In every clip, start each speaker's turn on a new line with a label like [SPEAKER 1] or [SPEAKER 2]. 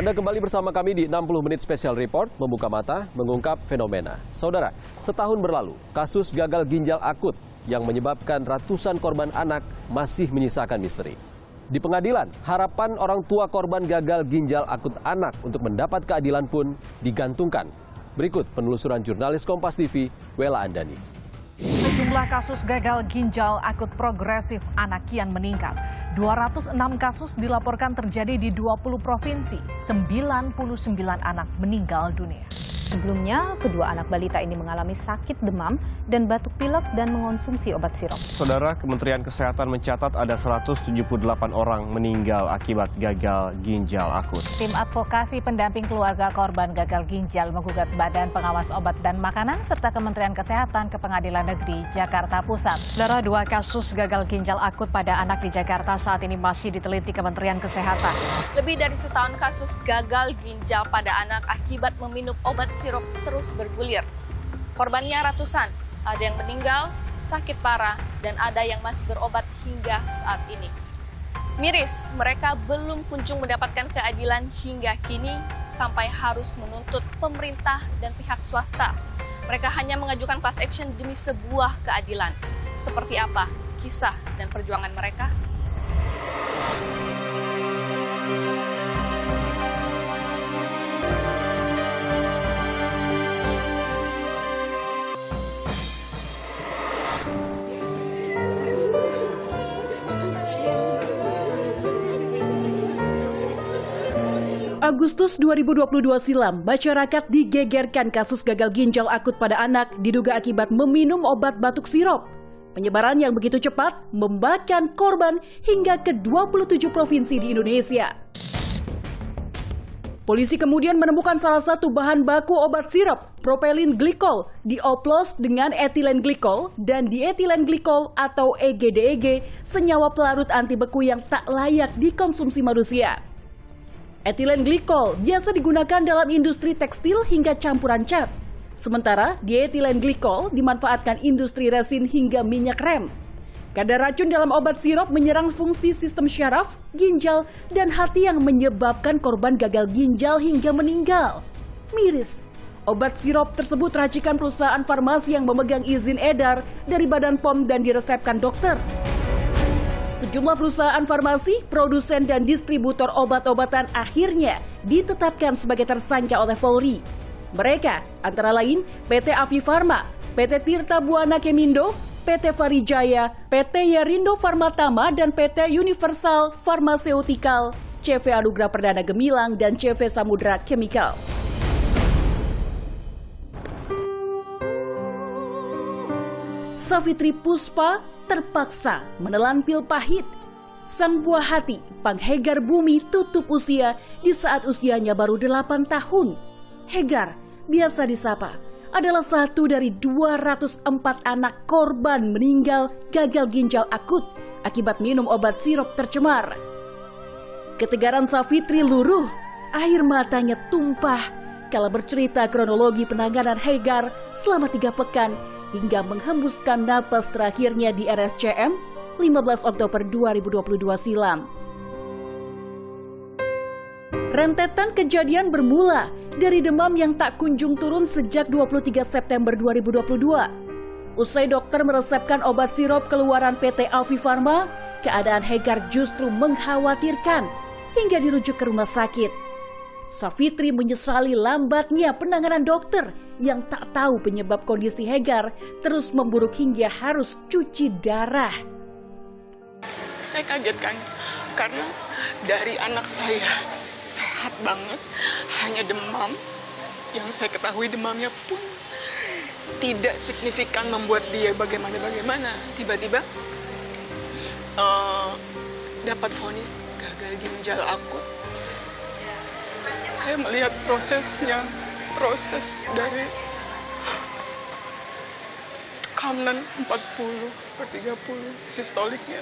[SPEAKER 1] Anda kembali bersama kami di 60 Menit Special Report, membuka mata, mengungkap fenomena. Saudara, setahun berlalu, kasus gagal ginjal akut yang menyebabkan ratusan korban anak masih menyisakan misteri. Di pengadilan, harapan orang tua korban gagal ginjal akut anak untuk mendapat keadilan pun digantungkan. Berikut penelusuran jurnalis Kompas TV, Wela Andani.
[SPEAKER 2] Sejumlah kasus gagal ginjal akut progresif anak kian meningkat. 206 kasus dilaporkan terjadi di 20 provinsi. 99 anak meninggal dunia.
[SPEAKER 3] Sebelumnya, kedua anak balita ini mengalami sakit demam dan batuk pilek dan mengonsumsi obat sirop.
[SPEAKER 4] Saudara, Kementerian Kesehatan mencatat ada 178 orang meninggal akibat gagal ginjal akut.
[SPEAKER 5] Tim advokasi pendamping keluarga korban gagal ginjal menggugat Badan Pengawas Obat dan Makanan serta Kementerian Kesehatan ke Pengadilan Negeri Jakarta Pusat. Saudara, 2 kasus gagal ginjal akut pada anak di Jakarta saat ini masih diteliti Kementerian Kesehatan.
[SPEAKER 6] Lebih dari setahun kasus gagal ginjal pada anak akibat meminum obat sirop terus bergulir. Korbannya ratusan, ada yang meninggal, sakit parah, dan ada yang masih berobat hingga saat ini. Miris, mereka belum kunjung mendapatkan keadilan hingga kini sampai harus menuntut pemerintah dan pihak swasta. Mereka hanya mengajukan class action demi sebuah keadilan. Seperti apa kisah dan perjuangan mereka?
[SPEAKER 7] Agustus 2022 silam, masyarakat digegerkan kasus gagal ginjal akut pada anak diduga akibat meminum obat batuk sirop. Penyebaran yang begitu cepat membakan korban hingga ke 27 provinsi di Indonesia. Polisi kemudian menemukan salah satu bahan baku obat sirop, propylene glycol, dioplos dengan etilen glikol dan dietilen glikol atau EGDEG, senyawa pelarut anti beku yang tak layak dikonsumsi manusia. Etilen glikol biasa digunakan dalam industri tekstil hingga campuran cat. Sementara dietilen glikol dimanfaatkan industri resin hingga minyak rem. Kadar racun dalam obat sirop menyerang fungsi sistem syaraf, ginjal, dan hati yang menyebabkan korban gagal ginjal hingga meninggal. Miris, obat sirop tersebut racikan perusahaan farmasi yang memegang izin edar dari Badan POM dan diresepkan dokter. Sejumlah perusahaan farmasi, produsen, dan distributor obat-obatan akhirnya ditetapkan sebagai tersangka oleh Polri. Mereka antara lain PT Avi Farma, PT Tirta Buana Kemindo, PT Farijaya, PT Yarindo Farmatama, dan PT Universal Pharmaceutical, CV Anugrah Perdana Gemilang, dan CV Samudra Chemical. Savitri Puspa terpaksa menelan pil pahit. Sang buah hati, Pang Hegar Bumi, tutup usia di saat usianya baru 8 tahun. Hegar, biasa disapa, adalah satu dari 204 anak korban meninggal gagal ginjal akut akibat minum obat sirop tercemar. Ketegaran Savitri luruh, air matanya tumpah kala bercerita kronologi penanganan Hegar selama 3 pekan hingga menghembuskan napas terakhirnya di RSCM 15 Oktober 2022 silam. Rentetan kejadian bermula dari demam yang tak kunjung turun sejak 23 September 2022. Usai dokter meresepkan obat sirop keluaran PT Avi Farma, keadaan Hegar justru mengkhawatirkan hingga dirujuk ke rumah sakit. Savitri menyesali lambatnya penanganan dokter yang tak tahu penyebab kondisi Hegar terus memburuk hingga harus cuci darah.
[SPEAKER 8] Saya kaget kan, karena dari anak saya sehat banget, hanya demam. Yang saya ketahui demamnya pun tidak signifikan membuat dia bagaimana. Tiba-tiba dapat vonis gagal ginjal akut. Saya melihat prosesnya, proses dari tekanan 40/30 sistoliknya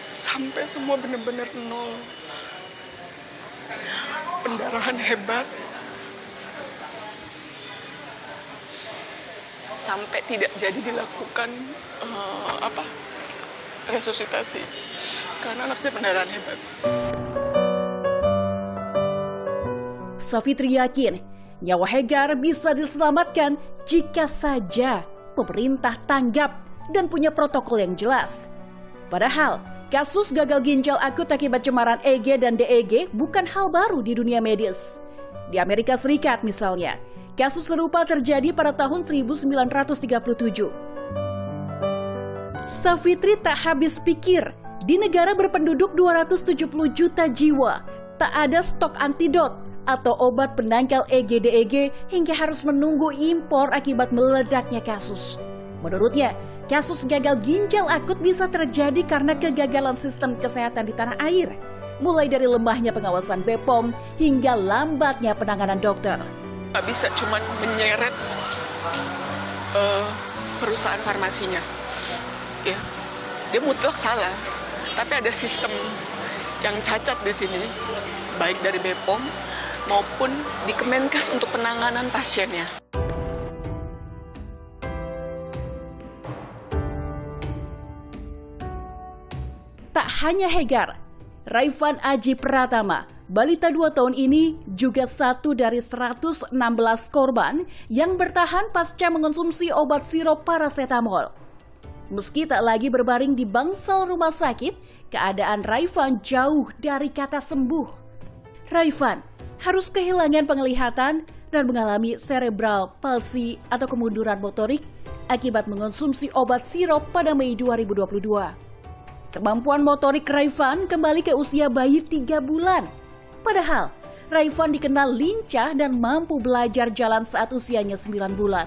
[SPEAKER 8] sampai semua benar-benar nol. Pendarahan hebat sampai tidak jadi dilakukan resusitasi karena anak saya pendarahan hebat.
[SPEAKER 7] Safitri yakin nyawa Hegar bisa diselamatkan jika saja pemerintah tanggap dan punya protokol yang jelas. Padahal, kasus gagal ginjal akut akibat cemaran EG dan DEG bukan hal baru di dunia medis. Di Amerika Serikat misalnya, kasus serupa terjadi pada tahun 1937. Safitri tak habis pikir, di negara berpenduduk 270 juta jiwa, tak ada stok antidot atau obat penangkal EG-DEG hingga harus menunggu impor akibat meledaknya kasus. Menurutnya, kasus gagal ginjal akut bisa terjadi karena kegagalan sistem kesehatan di tanah air, mulai dari lemahnya pengawasan BPOM hingga lambatnya penanganan dokter.
[SPEAKER 8] Nggak bisa cuma menyeret perusahaan farmasinya. Ya, dia mutlak salah, tapi ada sistem yang cacat di sini, baik dari BPOM maupun di Kemenkes untuk penanganan pasiennya.
[SPEAKER 7] Tak hanya Hegar, Raifan Aji Pratama, balita 2 tahun ini juga satu dari 116 korban yang bertahan pasca mengonsumsi obat sirop parasetamol. Meski tak lagi berbaring di bangsal rumah sakit, keadaan Raifan jauh dari kata sembuh. Raifan harus kehilangan penglihatan dan mengalami cerebral palsy atau kemunduran motorik akibat mengonsumsi obat sirop pada Mei 2022. Kemampuan motorik Raifan kembali ke usia bayi 3 bulan. Padahal, Raifan dikenal lincah dan mampu belajar jalan saat usianya 9 bulan.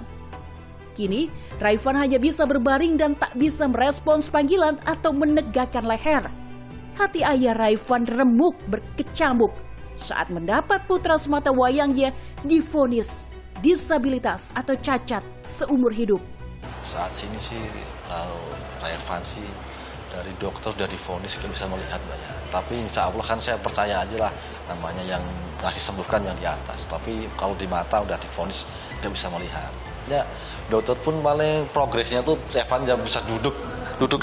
[SPEAKER 7] Kini, Raifan hanya bisa berbaring dan tak bisa merespons panggilan atau menegakkan leher. Hati ayah Raifan remuk berkecamuk saat mendapat putra semata wayangnya divonis disabilitas atau cacat seumur hidup.
[SPEAKER 9] Saat sini sih, kalau Raifan sih dari dokter sudah divonis kan bisa melihat banyak. Tapi insya Allah kan saya percaya aja lah, namanya yang ngasih sembuhkan yang di atas. Tapi kalau di mata udah divonis nggak bisa melihat. Ya dokter pun paling progresnya tuh Raifan jam bisa duduk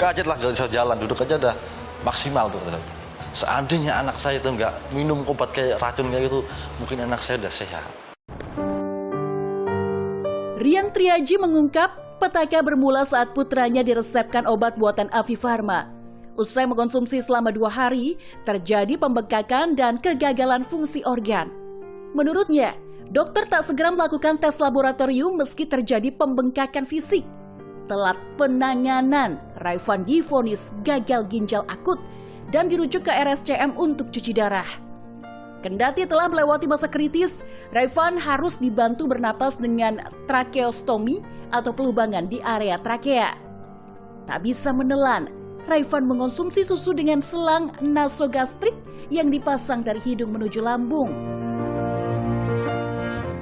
[SPEAKER 9] aja lah, nggak bisa jalan, duduk aja udah maksimal tuh. Seandainya anak saya itu nggak minum obat kayak racun kayak gitu, mungkin anak saya udah sehat.
[SPEAKER 7] Riang Triaji mengungkap petaka bermula saat putranya diresepkan obat buatan Afi Pharma. Usai mengkonsumsi selama 2 hari, terjadi pembengkakan dan kegagalan fungsi organ. Menurutnya, dokter tak segera melakukan tes laboratorium meski terjadi pembengkakan fisik. Telat penanganan, Raifan divonis gagal ginjal akut dan dirujuk ke RSCM untuk cuci darah. Kendati telah melewati masa kritis, Raifan harus dibantu bernapas dengan tracheostomi atau pelubangan di area trakea. Tak bisa menelan, Raifan mengonsumsi susu dengan selang nasogastrik yang dipasang dari hidung menuju lambung.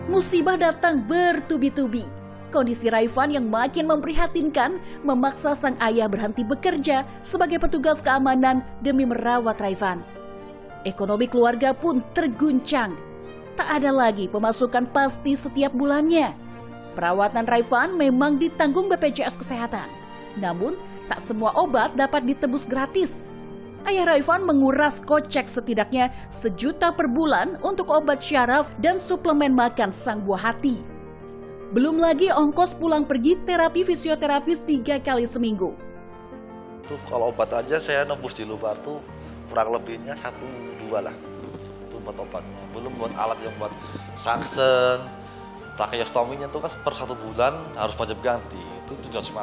[SPEAKER 7] Musibah datang bertubi-tubi. Kondisi Raifan yang makin memprihatinkan memaksa sang ayah berhenti bekerja sebagai petugas keamanan demi merawat Raifan. Ekonomi keluarga pun terguncang. Tak ada lagi pemasukan pasti setiap bulannya. Perawatan Raifan memang ditanggung BPJS Kesehatan. Namun, tak semua obat dapat ditebus gratis. Ayah Raifan menguras kocek setidaknya 1 juta per bulan untuk obat syaraf dan suplemen makan sang buah hati. Belum lagi ongkos pulang pergi terapi fisioterapis 3 kali seminggu.
[SPEAKER 9] Tuh kalau obat aja saya nembus di luar tuh kurang lebihnya 1-2 lah. Itu buat obatnya. Belum buat alat yang buat saksen, tracheostominya tuh kan per 1 bulan harus wajib ganti. Itu 750.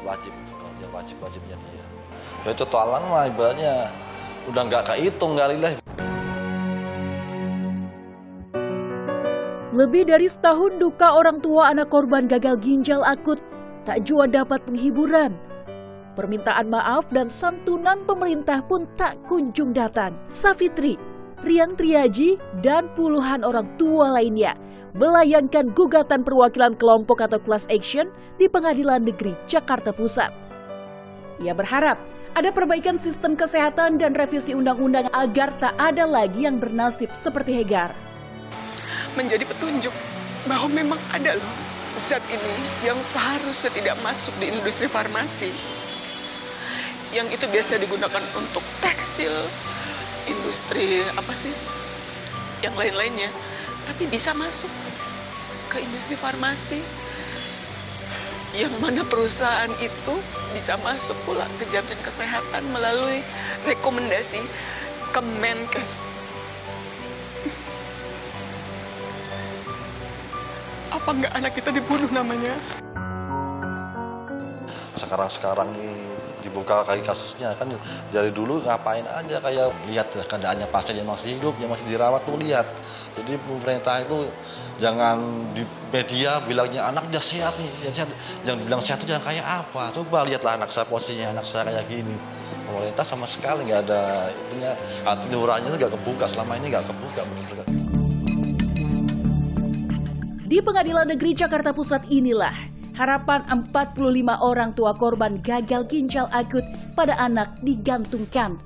[SPEAKER 9] Wajib, kalau dia wajibnya dia. Ya itu toalan mah ibaratnya udah nggak kehitung kali lah.
[SPEAKER 7] Lebih dari setahun duka orang tua anak korban gagal ginjal akut tak jua dapat penghiburan. Permintaan maaf dan santunan pemerintah pun tak kunjung datang. Safitri, Riang Triaji, dan puluhan orang tua lainnya melayangkan gugatan perwakilan kelompok atau class action di Pengadilan Negeri Jakarta Pusat. Ia berharap ada perbaikan sistem kesehatan dan revisi undang-undang agar tak ada lagi yang bernasib seperti Hegar.
[SPEAKER 8] Menjadi petunjuk bahwa memang ada loh zat ini yang seharusnya tidak masuk di industri farmasi. Yang itu biasa digunakan untuk tekstil, industri yang lain-lainnya, tapi bisa masuk ke industri farmasi. Yang mana perusahaan itu bisa masuk pula ke Jaminan Kesehatan melalui rekomendasi Kemenkes. Apa enggak anak kita dibunuh namanya?
[SPEAKER 9] Sekarang nih dibuka kali kasusnya kan dari dulu ngapain aja kayak lihat keadaannya pasien yang masih hidup, yang masih dirawat tuh lihat. Jadi pemerintah itu jangan di media bilangnya anak udah sehat nih, jangan bilang sehat itu jangan kayak apa. Coba lihatlah anak saya posisinya, anak saya kayak gini. Pemerintah sama sekali nggak ada itunya, hati nuraninya itu nggak kebuka, selama ini nggak kebuka benar-benar.
[SPEAKER 7] Di Pengadilan Negeri Jakarta Pusat inilah harapan 45 orang tua korban gagal ginjal akut pada anak digantungkan.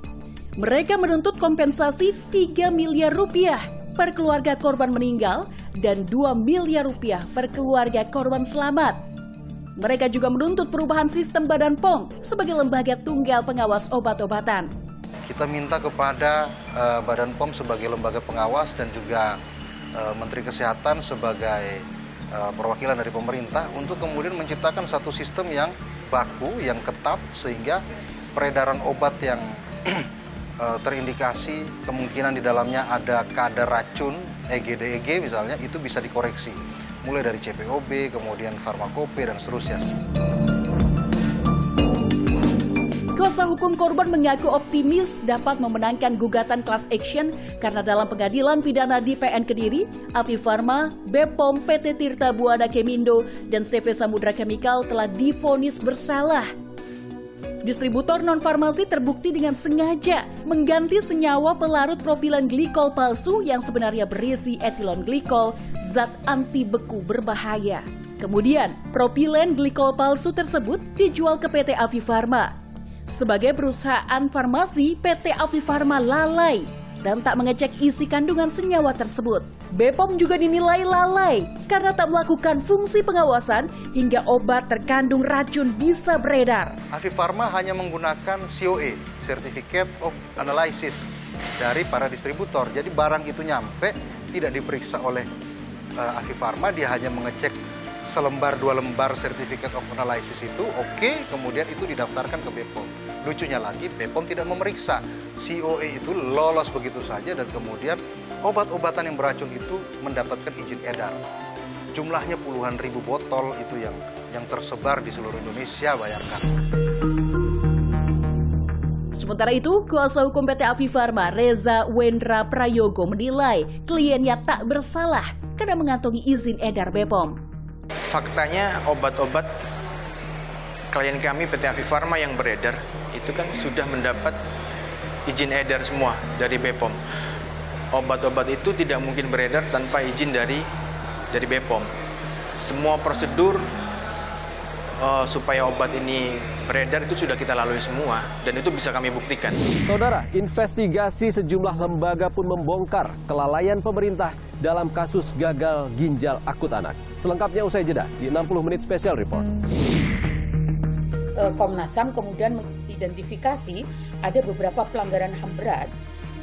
[SPEAKER 7] Mereka menuntut kompensasi 3 miliar rupiah per keluarga korban meninggal dan 2 miliar rupiah per keluarga korban selamat. Mereka juga menuntut perubahan sistem Badan POM sebagai lembaga tunggal pengawas obat-obatan.
[SPEAKER 10] Kita minta kepada Badan POM sebagai lembaga pengawas dan juga Menteri Kesehatan sebagai perwakilan dari pemerintah untuk kemudian menciptakan satu sistem yang baku, yang ketat, sehingga peredaran obat yang terindikasi kemungkinan di dalamnya ada kadar racun EGDEG misalnya, itu bisa dikoreksi mulai dari CPOB, kemudian farmakope dan seterusnya.
[SPEAKER 7] Kuasa hukum korban mengaku optimis dapat memenangkan gugatan class action karena dalam pengadilan pidana di PN Kediri, Afi Pharma, BPOM, PT Tirta Buana Kemindo, dan CV Samudra Chemical telah divonis bersalah. Distributor non-farmasi terbukti dengan sengaja mengganti senyawa pelarut propilen glikol palsu yang sebenarnya berisi etilon glikol, zat anti beku berbahaya. Kemudian, propilen glikol palsu tersebut dijual ke PT Afi Pharma. Sebagai perusahaan farmasi, PT Afi Pharma lalai dan tak mengecek isi kandungan senyawa tersebut. BPOM juga dinilai lalai karena tak melakukan fungsi pengawasan hingga obat terkandung racun bisa beredar.
[SPEAKER 10] Afi Pharma hanya menggunakan COA, Certificate of Analysis, dari para distributor. Jadi barang itu nyampe, tidak diperiksa oleh Afi Pharma, dia hanya mengecek selembar 2 lembar Certificate of Analysis itu, oke, kemudian itu didaftarkan ke BPOM. Lucunya lagi, BPOM tidak memeriksa. COA itu lolos begitu saja dan kemudian obat-obatan yang beracun itu mendapatkan izin edar. Jumlahnya puluhan ribu botol itu yang tersebar di seluruh Indonesia, bayangkan.
[SPEAKER 7] Sementara itu, kuasa hukum PT Afi Pharma, Reza Wendra Prayogo, menilai kliennya tak bersalah karena mengantongi izin edar BPOM.
[SPEAKER 11] Faktanya obat-obat klien kami PT Afi Pharma yang beredar itu kan sudah mendapat izin edar semua dari BPOM. Obat-obat itu tidak mungkin beredar tanpa izin dari BPOM. Semua prosedur supaya obat ini beredar itu sudah kita lalui semua dan itu bisa kami buktikan.
[SPEAKER 1] Saudara, investigasi sejumlah lembaga pun membongkar kelalaian pemerintah dalam kasus gagal ginjal akut anak. Selengkapnya usai jeda di 60 Menit Special Report.
[SPEAKER 12] Komnas HAM kemudian mengidentifikasi ada beberapa pelanggaran HAM berat.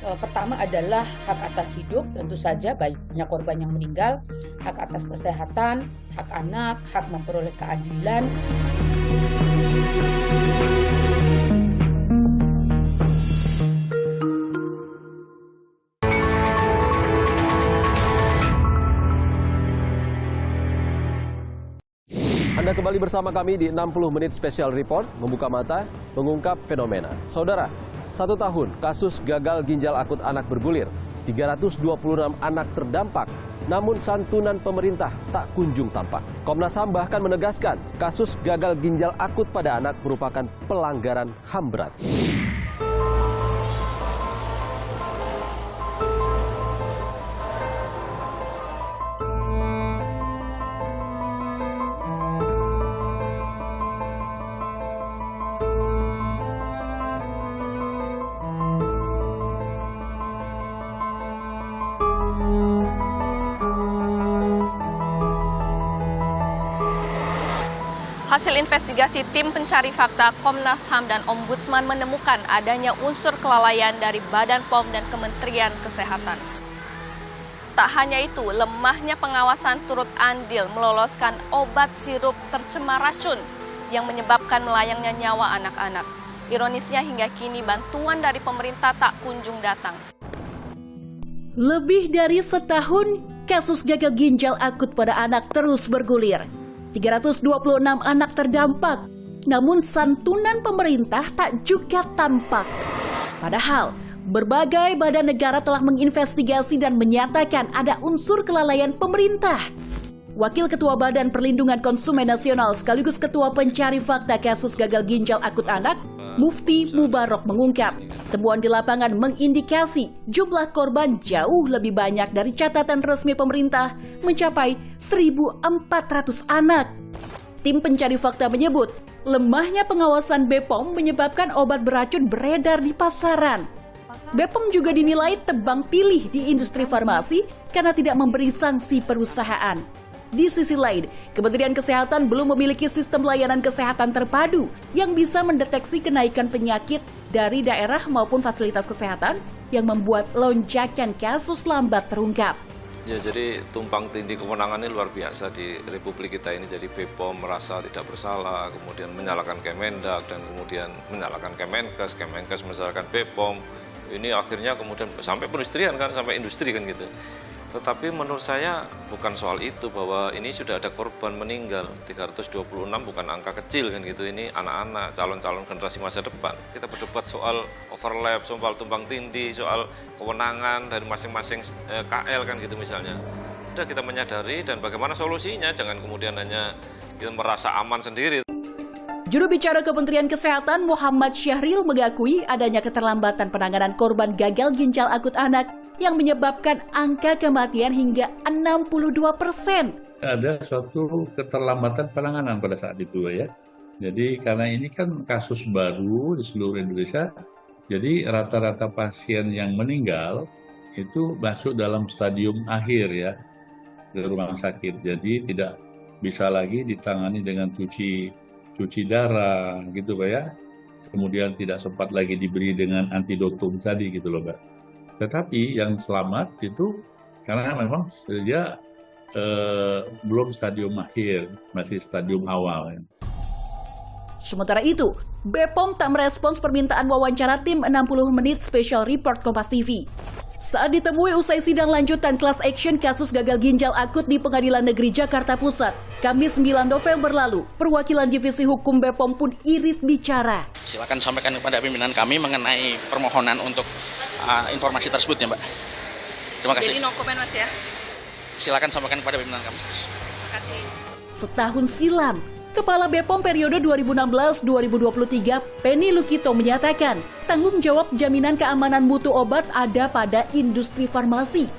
[SPEAKER 12] Pertama adalah hak atas hidup, tentu saja banyak korban yang meninggal, hak atas kesehatan, hak anak, hak memperoleh keadilan.
[SPEAKER 1] Anda kembali bersama kami di 60 Menit Special Report, membuka mata, mengungkap fenomena. Saudara, 1 tahun kasus gagal ginjal akut anak bergulir, 326 anak terdampak, namun santunan pemerintah tak kunjung tampak. Komnas HAM bahkan menegaskan kasus gagal ginjal akut pada anak merupakan pelanggaran HAM berat.
[SPEAKER 6] Hasil investigasi tim pencari fakta Komnas HAM dan Ombudsman menemukan adanya unsur kelalaian dari Badan POM dan Kementerian Kesehatan. Tak hanya itu, lemahnya pengawasan turut andil meloloskan obat sirup tercemar racun yang menyebabkan melayangnya nyawa anak-anak. Ironisnya hingga kini bantuan dari pemerintah tak kunjung datang.
[SPEAKER 7] Lebih dari setahun, kasus gagal ginjal akut pada anak terus bergulir. 326 anak terdampak, namun santunan pemerintah tak juga tampak. Padahal, berbagai badan negara telah menginvestigasi dan menyatakan ada unsur kelalaian pemerintah. Wakil Ketua Badan Perlindungan Konsumen Nasional sekaligus Ketua Pencari Fakta Kasus Gagal Ginjal Akut Anak, Mufti Mubarok mengungkap, temuan di lapangan mengindikasi jumlah korban jauh lebih banyak dari catatan resmi pemerintah, mencapai 1.400 anak. Tim pencari fakta menyebut, lemahnya pengawasan BPOM menyebabkan obat beracun beredar di pasaran. BPOM juga dinilai tebang pilih di industri farmasi karena tidak memberi sanksi perusahaan. Di sisi lain, Kementerian Kesehatan belum memiliki sistem layanan kesehatan terpadu yang bisa mendeteksi kenaikan penyakit dari daerah maupun fasilitas kesehatan yang membuat lonjakan kasus lambat terungkap.
[SPEAKER 13] Ya, jadi tumpang tindih kewenangannya luar biasa di Republik kita ini. Jadi BPOM merasa tidak bersalah, kemudian menyalahkan Kemendak, dan kemudian menyalahkan Kemenkes, Kemenkes menyalahkan BPOM. Ini akhirnya kemudian sampai perindustrian kan, sampai industri kan gitu. Tetapi menurut saya bukan soal itu, bahwa ini sudah ada korban meninggal, 326 bukan angka kecil kan gitu. Ini anak-anak, calon-calon generasi masa depan. Kita berdebat soal overlap, soal tumpang tindih, soal kewenangan dari masing-masing KL kan gitu misalnya. Sudah kita menyadari dan bagaimana solusinya, jangan kemudian hanya kita merasa aman sendiri.
[SPEAKER 7] Juru bicara Kementerian Kesehatan Muhammad Syahril mengakui adanya keterlambatan penanganan korban gagal ginjal akut anak yang menyebabkan angka kematian hingga 62%.
[SPEAKER 14] Ada suatu keterlambatan penanganan pada saat itu ya. Jadi karena ini kan kasus baru di seluruh Indonesia, jadi rata-rata pasien yang meninggal itu masuk dalam stadium akhir ya di rumah sakit. Jadi tidak bisa lagi ditangani dengan cuci darah gitu Pak ya. Kemudian tidak sempat lagi diberi dengan antidotum tadi gitu loh Pak. Tetapi yang selamat itu karena memang dia belum stadium akhir, masih stadium awal.
[SPEAKER 7] Sementara itu, BPOM tak merespons permintaan wawancara tim 60 menit Special Report Kompas TV. Saat ditemui usai sidang lanjutan class action kasus gagal ginjal akut di Pengadilan Negeri Jakarta Pusat, Kamis 9 November lalu, perwakilan Divisi Hukum BPOM pun irit bicara.
[SPEAKER 15] Silakan sampaikan kepada pimpinan kami mengenai permohonan untuk informasi tersebut ya Mbak. Terima kasih.
[SPEAKER 6] Jadi no comment Mas ya?
[SPEAKER 15] Silakan sampaikan kepada pimpinan kami.
[SPEAKER 6] Terima kasih.
[SPEAKER 7] Setahun silam, Kepala BPOM periode 2016-2023, Penny Lukito menyatakan tanggung jawab jaminan keamanan mutu obat ada pada industri farmasi.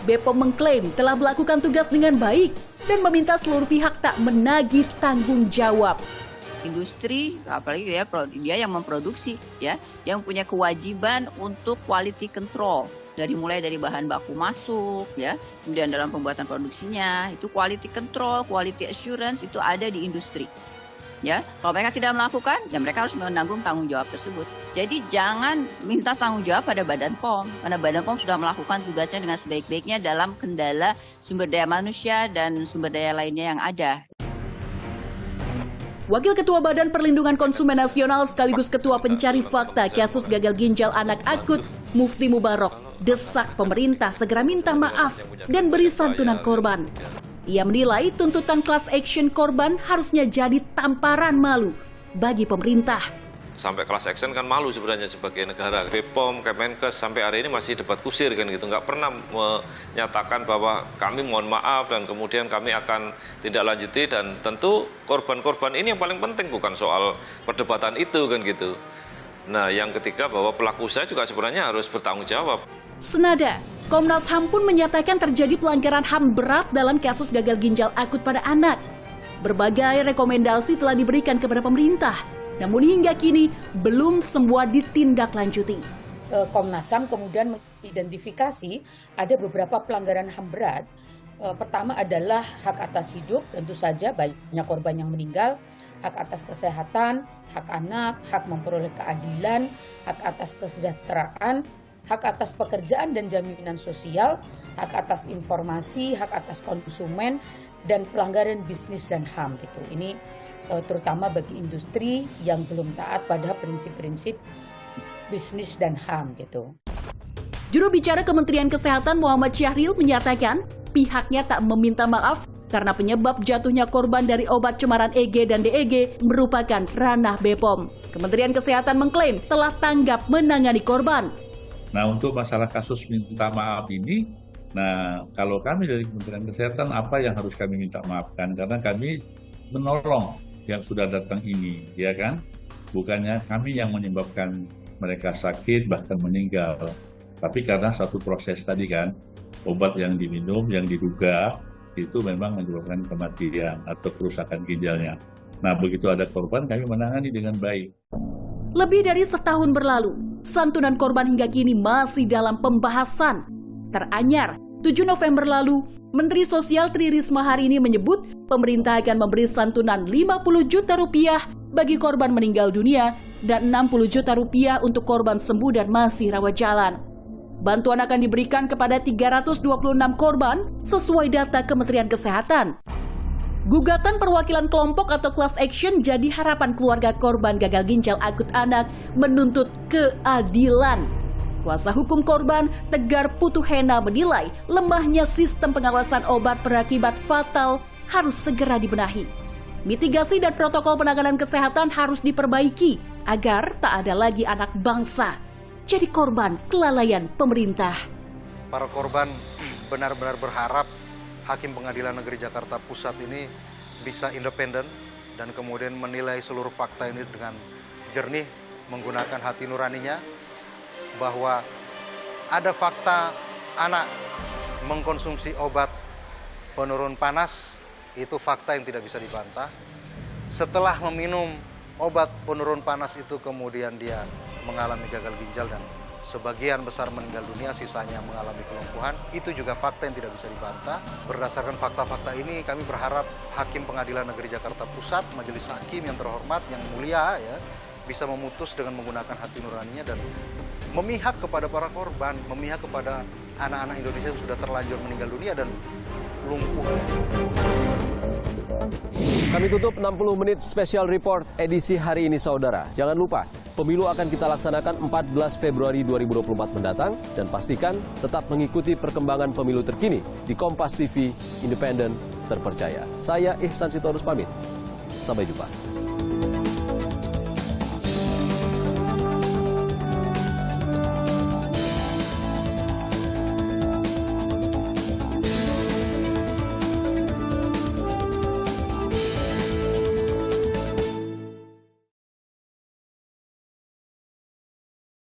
[SPEAKER 7] BPOM mengklaim telah melakukan tugas dengan baik dan meminta seluruh pihak tak menagih tanggung jawab.
[SPEAKER 16] Industri, apalagi dia yang memproduksi, ya, yang punya kewajiban untuk quality control mulai dari bahan baku masuk, ya, kemudian dalam pembuatan produksinya itu quality control, quality assurance itu ada di industri, ya. Kalau mereka tidak melakukan, ya mereka harus menanggung tanggung jawab tersebut. Jadi jangan minta tanggung jawab pada Badan POM, karena Badan POM sudah melakukan tugasnya dengan sebaik-baiknya dalam kendala sumber daya manusia dan sumber daya lainnya yang ada.
[SPEAKER 7] Wakil Ketua Badan Perlindungan Konsumen Nasional sekaligus Ketua Pencari Fakta Kasus Gagal Ginjal Anak Akut, Mufti Mubarok, desak pemerintah segera minta maaf dan beri santunan korban. Ia menilai tuntutan class action korban harusnya jadi tamparan malu bagi pemerintah.
[SPEAKER 13] Sampai class action kan malu sebenarnya sebagai negara. BPOM, Kemenkes sampai hari ini masih debat kusir kan gitu. Nggak pernah menyatakan bahwa kami mohon maaf dan kemudian kami akan tindak lanjuti. Dan tentu korban-korban ini yang paling penting, bukan soal perdebatan itu kan gitu. Nah yang ketiga bahwa pelaku usaha juga sebenarnya harus bertanggung jawab.
[SPEAKER 7] Senada, Komnas HAM pun menyatakan terjadi pelanggaran HAM berat dalam kasus gagal ginjal akut pada anak. Berbagai rekomendasi telah diberikan kepada pemerintah. Namun hingga kini belum semua ditindaklanjuti.
[SPEAKER 12] Komnas HAM kemudian mengidentifikasi ada beberapa pelanggaran HAM berat. Pertama adalah hak atas hidup, tentu saja banyak korban yang meninggal, hak atas kesehatan, hak anak, hak memperoleh keadilan, hak atas kesejahteraan, hak atas pekerjaan dan jaminan sosial, hak atas informasi, hak atas konsumen, dan pelanggaran bisnis dan HAM gitu. Ini terutama bagi industri yang belum taat pada prinsip-prinsip bisnis dan HAM gitu.
[SPEAKER 7] Juru bicara Kementerian Kesehatan Muhammad Syahril menyatakan pihaknya tak meminta maaf karena penyebab jatuhnya korban dari obat cemaran EG dan DEG merupakan ranah BPOM. Kementerian Kesehatan mengklaim telah tanggap menangani korban.
[SPEAKER 14] Nah, untuk masalah kasus minta maaf ini, nah kalau kami dari Kementerian Kesehatan apa yang harus kami minta maafkan? Karena kami menolong yang sudah datang ini, ya kan? Bukannya kami yang menyebabkan mereka sakit bahkan meninggal. Tapi karena satu proses tadi kan, obat yang diminum, yang diduga, itu memang menyebabkan kematian atau kerusakan ginjalnya. Nah, begitu ada korban, kami menangani dengan baik.
[SPEAKER 7] Lebih dari setahun berlalu, santunan korban hingga kini masih dalam pembahasan. Teranyar, 7 November lalu, Menteri Sosial Tri Risma hari ini menyebut pemerintah akan memberi santunan 50 juta rupiah bagi korban meninggal dunia dan 60 juta rupiah untuk korban sembuh dan masih rawat jalan. Bantuan akan diberikan kepada 326 korban sesuai data Kementerian Kesehatan. Gugatan perwakilan kelompok atau class action jadi harapan keluarga korban gagal ginjal akut anak menuntut keadilan. Kuasa hukum korban Tegar Putuhena menilai lemahnya sistem pengawasan obat berakibat fatal harus segera dibenahi. Mitigasi dan protokol penanganan kesehatan harus diperbaiki agar tak ada lagi anak bangsa jadi korban kelalaian pemerintah.
[SPEAKER 10] Para korban benar-benar berharap Hakim Pengadilan Negeri Jakarta Pusat ini bisa independen dan kemudian menilai seluruh fakta ini dengan jernih menggunakan hati nuraninya, bahwa ada fakta anak mengkonsumsi obat penurun panas, itu fakta yang tidak bisa dibantah. Setelah meminum obat penurun panas itu kemudian dia mengalami gagal ginjal dan sebagian besar meninggal dunia, sisanya mengalami kelumpuhan. Itu juga fakta yang tidak bisa dibantah. Berdasarkan fakta-fakta ini kami berharap Hakim Pengadilan Negeri Jakarta Pusat, Majelis Hakim yang terhormat, yang mulia ya, bisa memutus dengan menggunakan hati nuraninya dan memihak kepada para korban, memihak kepada anak-anak Indonesia yang sudah terlanjur meninggal dunia dan lumpuh.
[SPEAKER 1] Kami tutup 60 menit special report edisi hari ini, saudara. Jangan lupa, pemilu akan kita laksanakan 14 Februari 2024 mendatang dan pastikan tetap mengikuti perkembangan pemilu terkini di Kompas TV, independen, terpercaya. Saya Ihsan Sitorus pamit. Sampai jumpa.